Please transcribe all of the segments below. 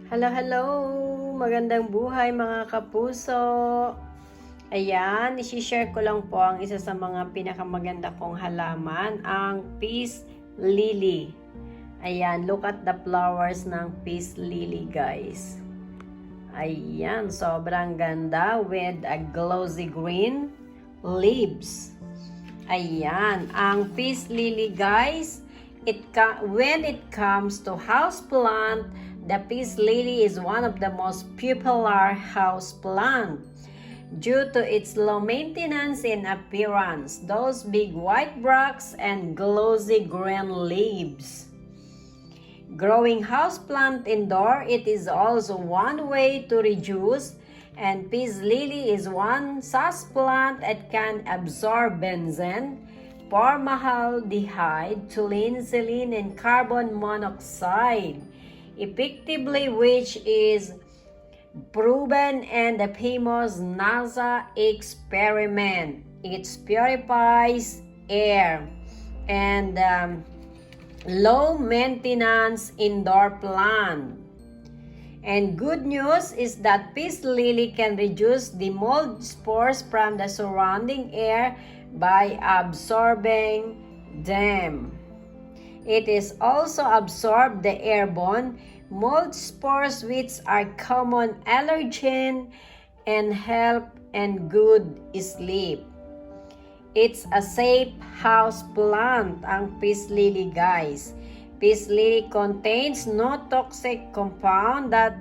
Hello, hello! Magandang buhay mga kapuso! Ayan, isi-share ko lang po ang isa sa mga pinakamaganda kong halaman, ang peace lily. Ayan, look at the flowers ng peace lily, guys. Ayan, sobrang ganda with a glossy green leaves. Ayan, ang peace lily, guys, when it comes to houseplant, the peace lily is one of the most popular houseplant due to its low maintenance in appearance, those big white bracts and glossy green leaves. Growing houseplant indoor, it is also one way to reduce, and peace lily is one such plant that can absorb benzene, formaldehyde, toluene, xylene, and carbon monoxide effectively, which is proven in the famous NASA experiment. It purifies air and low maintenance indoor plant. And good news is that peace lily can reduce the mold spores from the surrounding air by absorbing them. It is also absorb the airborne mold spores, which are common allergen, and help and good sleep. It's a safe house plant, ang peace lily, guys. Peace lily contains no toxic compound that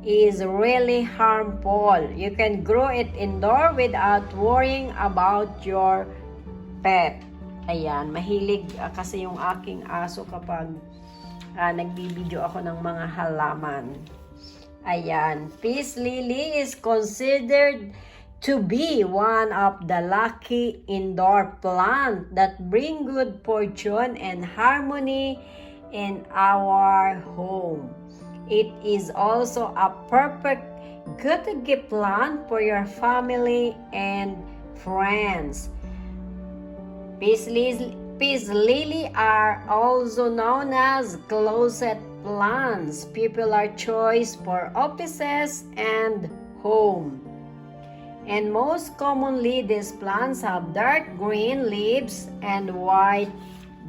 is really harmful. You can grow it indoor without worrying about your pet. Ayan, mahilig kasi yung aking aso kapag nagbibideo ako ng mga halaman. Ayan, peace lily is considered to be one of the lucky indoor plant that bring good fortune and harmony in our home. It is also a perfect good-to-gift plant for your family and friends. Peace lily are also known as closet plants, popular choice for offices and home. And most commonly, these plants have dark green leaves and white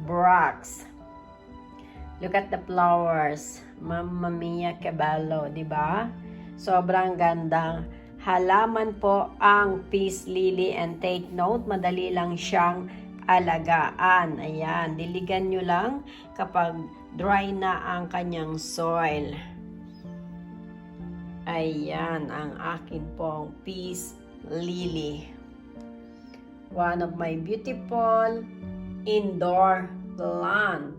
bracts. Look at the flowers. Mamma mia, caballo, di ba? Sobrang gandang halaman po ang peace lily, and take note, madali lang siyang alagaan. Ayan, diligan nyo lang kapag dry na ang kanyang soil. Ayan, ang akin pong peace lily. One of my beautiful indoor plant.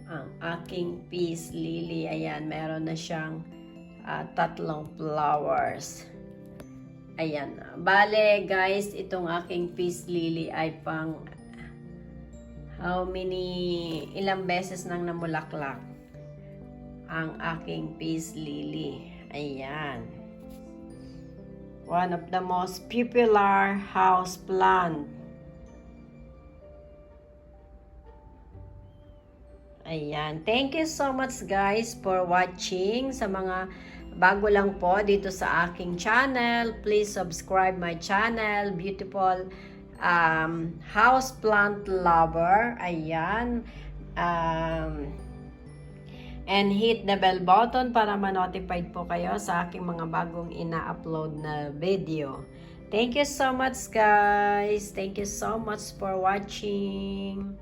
Ang aking peace lily. Ayan, meron na siyang tatlong flowers. Ayan. Bale, guys, itong aking peace lily ay pang ilang beses nang namulaklak ang aking peace lily. Ayan. One of the most popular house plant. Ayan. Thank you so much, guys, for watching. Sa mga bago lang po dito sa aking channel, please subscribe my channel, beautiful houseplant lover. Ayan. And hit the bell button para ma-notified po kayo sa aking mga bagong ina-upload na video. Thank you so much, guys. Thank you so much for watching.